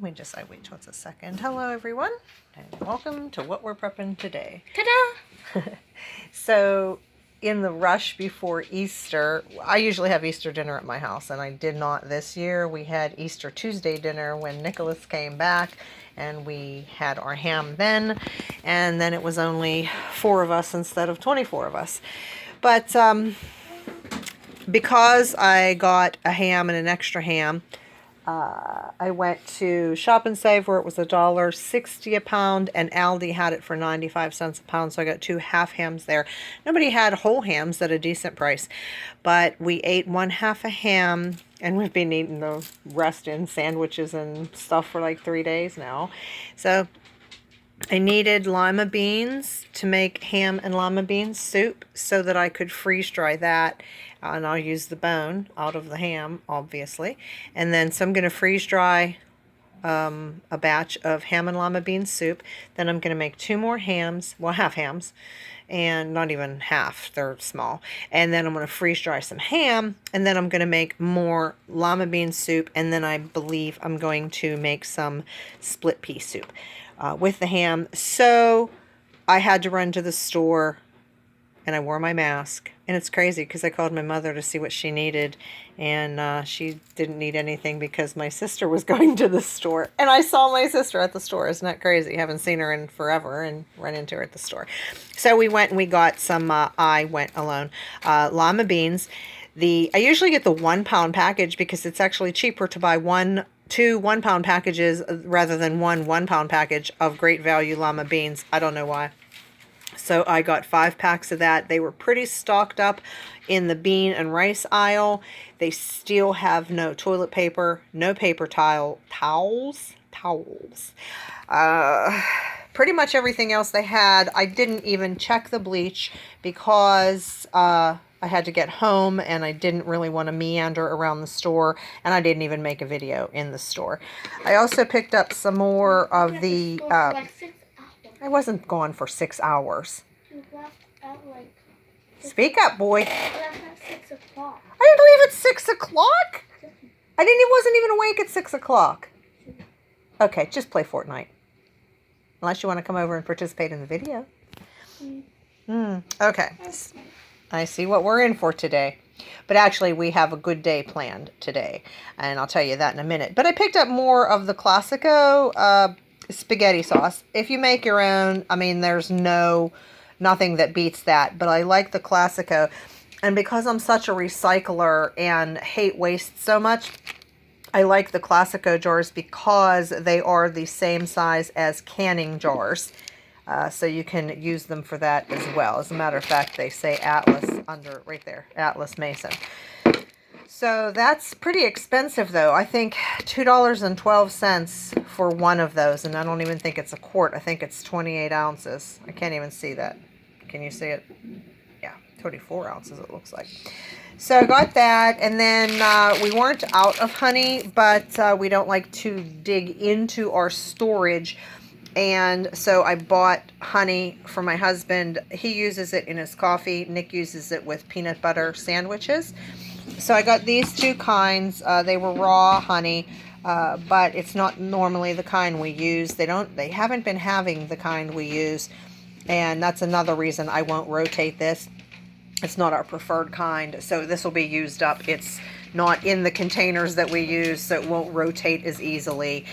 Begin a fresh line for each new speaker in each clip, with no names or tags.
Wait just a second. Hello everyone, and welcome to what we're prepping today.
Ta-da!
So, in the rush before Easter, I usually have Easter dinner at my house, and I did not this year. We had Easter Tuesday dinner when Nicholas came back, and we had our ham then, and then it was only 4 of us instead of 24 of us. But because I got a ham and an extra ham, I went to Shop and Save where it was $1.60 a pound, and Aldi had it for 95 cents a pound, so I got 2 half hams there. Nobody had whole hams at a decent price, but we ate 1/2 a ham, and we've been eating the rest in sandwiches and stuff for like 3 days now. So I needed lima beans to make ham and lima bean soup so that I could freeze dry that. And I'll use the bone out of the ham, obviously. And then, so I'm going to freeze dry a batch of ham and lima bean soup. Then I'm going to make 2 more hams, well, half hams, and not even half, they're small. And then I'm going to freeze dry some ham, and then I'm going to make more lima bean soup, and then I believe I'm going to make some split pea soup with the ham. So I had to run to the store, and I wore my mask. And it's crazy because I called my mother to see what she needed, and she didn't need anything because my sister was going to the store. And I saw my sister at the store. Isn't that crazy? Haven't seen her in forever and run into her at the store. So we went and we got some, I went alone, lima beans. I usually get the 1 pound package because it's actually cheaper to buy 2 1 pound packages rather than 1 pound package of great value lima beans. I don't know why. So I got 5 packs of that. They were pretty stocked up in the bean and rice aisle. They still have no toilet paper, no paper towels. Pretty much everything else they had. I didn't even check the bleach because I had to get home and I didn't really want to meander around the store, and I didn't even make a video in the store. I also picked up some more of the... I wasn't gone for 6 hours.
You left at like...
Speak up, boy.
You left at 6 o'clock.
I didn't leave at 6 o'clock. Wasn't even awake at 6 o'clock. Okay, just play Fortnite. Unless you want to come over and participate in the video. Okay. I see what we're in for today. But actually, we have a good day planned today. And I'll tell you that in a minute. But I picked up more of the Classico spaghetti sauce. If you make your own, I mean, there's nothing that beats that, but I like the Classico. And because I'm such a recycler and hate waste so much, I like the Classico jars because they are the same size as canning jars. So you can use them for that as well. As a matter of fact, they say Atlas under right there, Atlas Mason. So that's pretty expensive, though. I think $2.12 for one of those, and I don't even think it's a quart. I think it's 28 ounces. I can't even see that. Can you see it? Yeah, 24 ounces it looks like. So I got that, and then we weren't out of honey, but we don't like to dig into our storage. And so I bought honey for my husband. He uses it in his coffee. Nick uses it with peanut butter sandwiches. So I got these 2 kinds. They were raw honey, but it's not normally the kind we use. They haven't been having the kind we use, and that's another reason I won't rotate this. It's not our preferred kind, so this will be used up. It's not in the containers that we use, so it won't rotate as easily.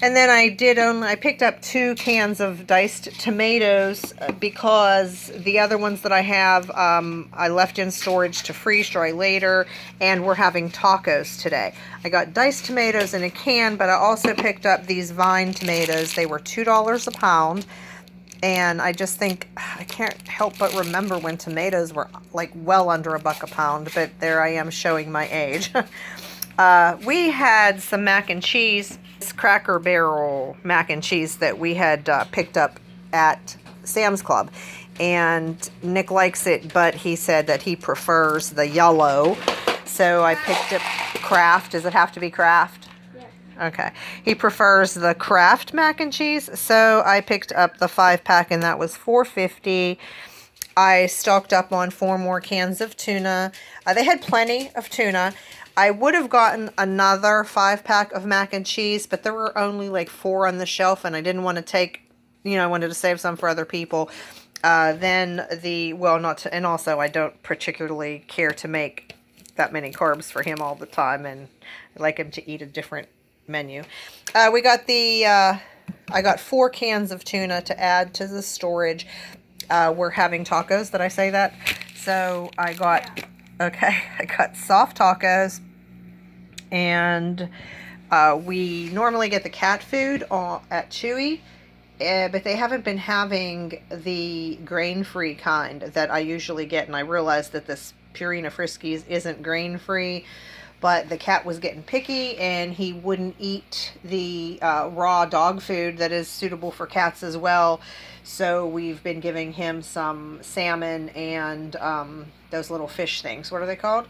And then I picked up 2 cans of diced tomatoes because the other ones that I have, I left in storage to freeze dry later, and we're having tacos today. I got diced tomatoes in a can, but I also picked up these vine tomatoes. They were $2 a pound, and I just think, I can't help but remember when tomatoes were like well under $1 a pound, but there I am showing my age. We had some mac and cheese, this Cracker Barrel mac and cheese that we had picked up at Sam's Club. And Nick likes it, but he said that he prefers the yellow. So I picked up Kraft. Does it have to be Kraft? Yeah. Okay. He prefers the Kraft mac and cheese. So I picked up the 5-pack, and that was $4.50. I stocked up on 4 more cans of tuna. They had plenty of tuna. I would have gotten another 5-pack of mac and cheese, but there were only like 4 on the shelf, and I didn't want to take, I wanted to save some for other people. And also I don't particularly care to make that many carbs for him all the time, and I like him to eat a different menu. I got 4 cans of tuna to add to the storage. We're having tacos. Did I say that? So I got, I got soft tacos, and we normally get the cat food at Chewy, but they haven't been having the grain-free kind that I usually get, and I realized that this Purina Friskies isn't grain-free, but the cat was getting picky, and he wouldn't eat the raw dog food that is suitable for cats as well. So we've been giving him some salmon and those little fish things. What are they called?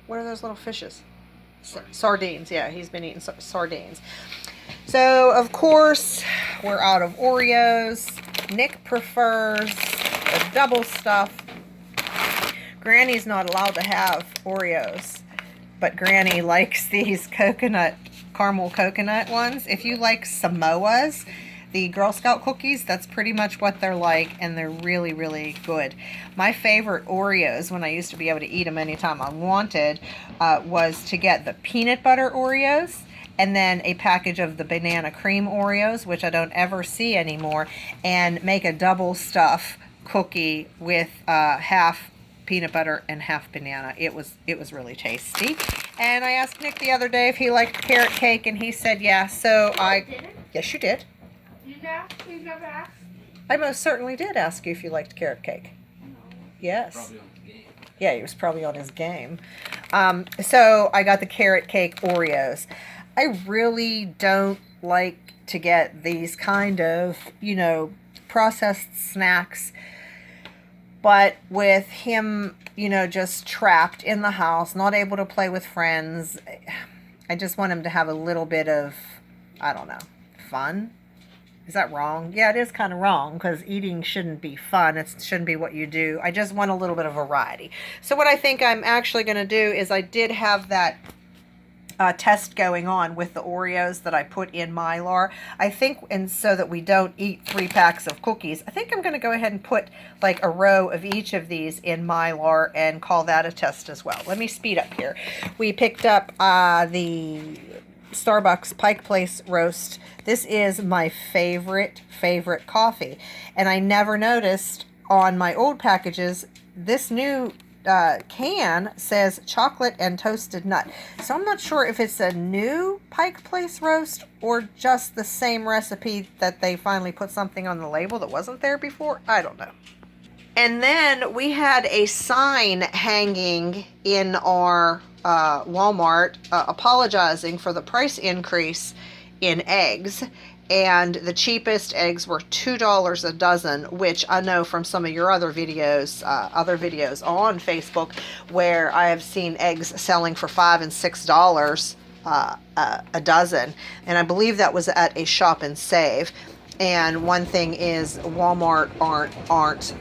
What are those little fishes? Sardines. Yeah, he's been eating sardines. So, of course, we're out of Oreos. Nick prefers the double stuff. Granny's not allowed to have Oreos, but Granny likes these caramel coconut ones. If you like Samoas, the Girl Scout cookies, that's pretty much what they're like, and they're really, really good. My favorite Oreos, when I used to be able to eat them anytime I wanted, was to get the peanut butter Oreos, and then a package of the banana cream Oreos, which I don't ever see anymore, and make a double stuff cookie with half peanut butter and half banana. It was really tasty. And I asked Nick the other day if he liked carrot cake, and he said yeah. So yes, you did.
You never asked?
I most certainly did ask you if you liked carrot cake.
No.
Yes.
Probably on the game.
Yeah, he was probably on his game. So I got the carrot cake Oreos. I really don't like to get these kind of, processed snacks. But with him, just trapped in the house, not able to play with friends, I just want him to have a little bit of, I don't know, fun. Is that wrong? Yeah, it is kind of wrong, because eating shouldn't be fun. It shouldn't be what you do. I just want a little bit of variety. So what I think I'm actually going to do is I did have that test going on with the Oreos that I put in Mylar. I think, and so that we don't eat 3 packs of cookies, I think I'm going to go ahead and put like a row of each of these in Mylar and call that a test as well. Let me speed up here. We picked up the Starbucks Pike Place Roast. This is my favorite coffee, and I never noticed on my old packages this new can says chocolate and toasted nut. So I'm not sure if it's a new Pike Place Roast or just the same recipe that they finally put something on the label that wasn't there before. I don't know. And then we had a sign hanging in our Walmart apologizing for the price increase in eggs. And the cheapest eggs were $2 a dozen, which I know from some of your other videos on Facebook, where I have seen eggs selling for $5 and $6 a dozen. And I believe that was at a Shop and Save. And one thing is, Walmart aren't.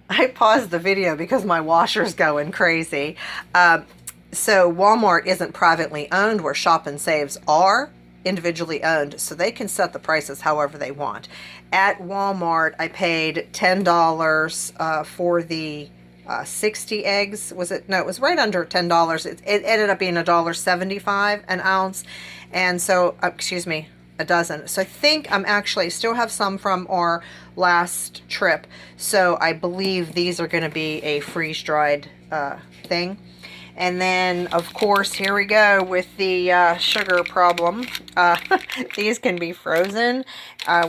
I paused the video because my washer's going crazy. So Walmart isn't privately owned, where Shop and Saves are individually owned, so they can set the prices however they want. At Walmart, I paid $10 for the 60 eggs. Was it? No, it was right under $10. It ended up being $1.75 an ounce, and so a dozen. So I think I'm actually still have some from our last trip. So I believe these are going to be a freeze-dried thing. And then, of course, here we go with the sugar problem. These can be frozen.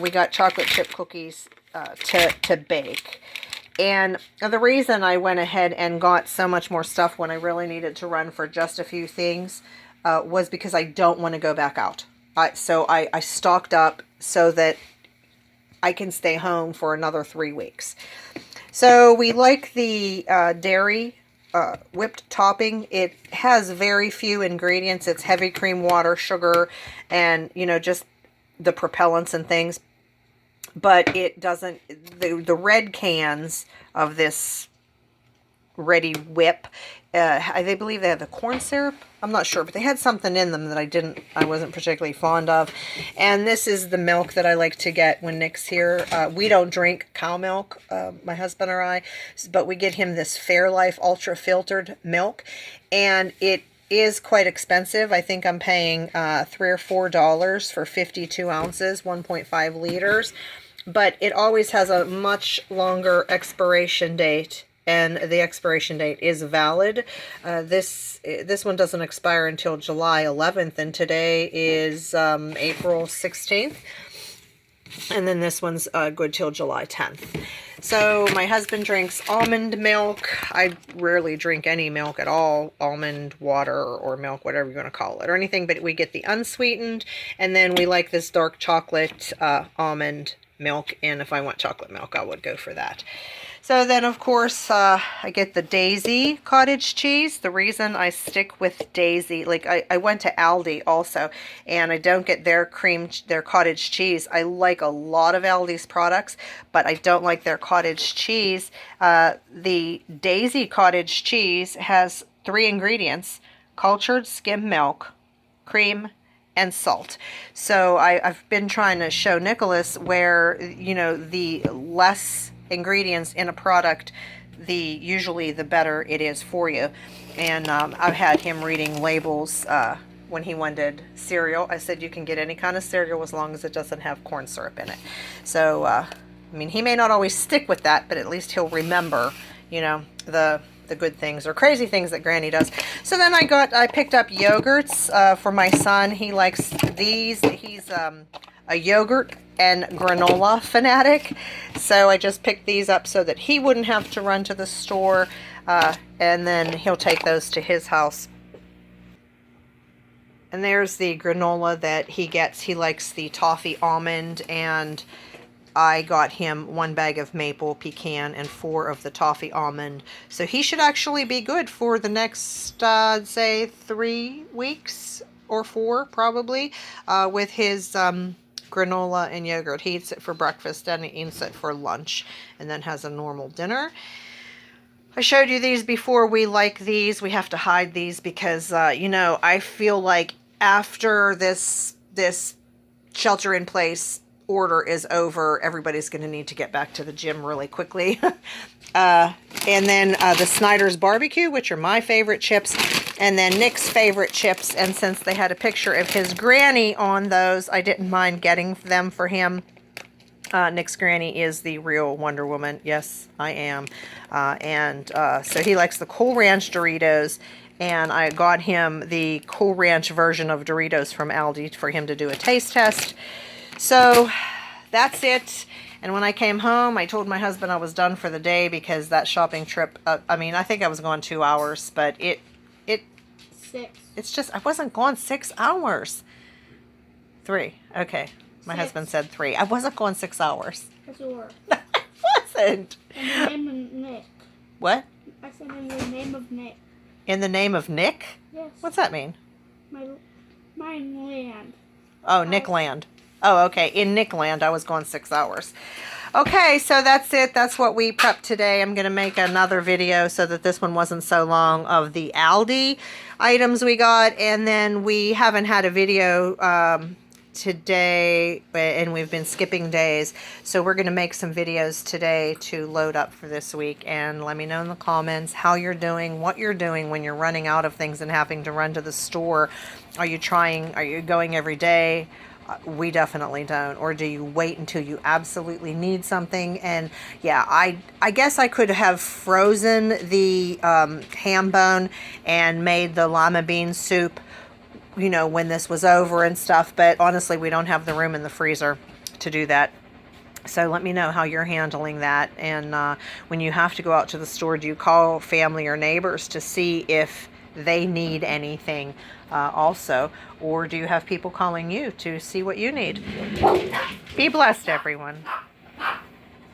We got chocolate chip cookies to bake. And the reason I went ahead and got so much more stuff when I really needed to run for just a few things was because I don't want to go back out. So I stocked up so that I can stay home for another 3 weeks. So we like the dairy whipped topping. It has very few ingredients. It's heavy cream, water, sugar, and just the propellants and things. But it doesn't, the red cans of this ready whip They believe they have the corn syrup. I'm not sure, but they had something in them that I wasn't particularly fond of. And this is the milk that I like to get when Nick's here. We don't drink cow milk, my husband or I, but we get him this Fairlife ultra filtered milk, and it is quite expensive. I think I'm paying $3 or $4 for 52 ounces, 1.5 liters, but it always has a much longer expiration date, and the expiration date is valid. This one doesn't expire until July 11th, and today is April 16th. And then this one's good till July 10th. So my husband drinks almond milk. I rarely drink any milk at all, almond water or milk, whatever you want to call it, or anything, but we get the unsweetened. And then we like this dark chocolate almond milk, and if I want chocolate milk, I would go for that. So then, of course, I get the Daisy cottage cheese. The reason I stick with Daisy, like I went to Aldi also, and I don't get their cottage cheese. I like a lot of Aldi's products, but I don't like their cottage cheese. The Daisy cottage cheese has 3 ingredients: cultured skim milk, cream, and salt. So I've been trying to show Nicholas where, you know, the less ingredients in a product, usually the better it is for you. And I've had him reading labels when he wanted cereal. I said you can get any kind of cereal as long as it doesn't have corn syrup in it. So I mean, he may not always stick with that, but at least he'll remember, you know, the good things or crazy things that Granny does. So then I picked up yogurts for my son. He likes these. He's a yogurt and granola fanatic, so I just picked these up so that he wouldn't have to run to the store, and then he'll take those to his house. And there's the granola that he gets. He likes the toffee almond, and I got him 1 bag of maple pecan and 4 of the toffee almond. So he should actually be good for the next, I'd say 3 weeks or 4 probably, with his granola and yogurt. He eats it for breakfast and he eats it for lunch, and then has a normal dinner. I showed you these before. We like these. We have to hide these because, you know, I feel like after this shelter in place order is over, everybody's going to need to get back to the gym really quickly. And then the Snyder's barbecue, which are my favorite chips, and then Nick's favorite chips. And since they had a picture of his granny on those, I didn't mind getting them for him. Nick's granny is the real Wonder Woman. Yes, I am. So he likes the Cool Ranch Doritos, and I got him the Cool Ranch version of Doritos from Aldi for him to do a taste test. So that's it. And when I came home, I told my husband I was done for the day because that shopping trip, I mean, I think I was gone 2 hours, but it's just, I wasn't gone 6 hours. 3. Okay. My
6.
husband said 3. I wasn't gone 6 hours.
Yes, you were.
I wasn't.
In the name of Nick.
What?
I said in the name of Nick.
In the name of Nick?
Yes.
What's that mean?
My land.
Oh, Nick Land. Oh, okay. In Nick Land, I was gone 6 hours. Okay, so that's it. That's what we prepped today. I'm going to make another video so that this one wasn't so long of the Aldi items we got. And then we haven't had a video today, and we've been skipping days. So we're going to make some videos today to load up for this week. And let me know in the comments how you're doing, what you're doing when you're running out of things and having to run to the store. Are you going every day? We definitely don't. Or do you wait until you absolutely need something? And yeah, I guess I could have frozen the ham bone and made the lima bean soup, you know, when this was over and stuff. But honestly, we don't have the room in the freezer to do that. So let me know how you're handling that. And when you have to go out to the store, do you call family or neighbors to see if they need anything also, or do you have people calling you to see what you need? Be blessed, everyone.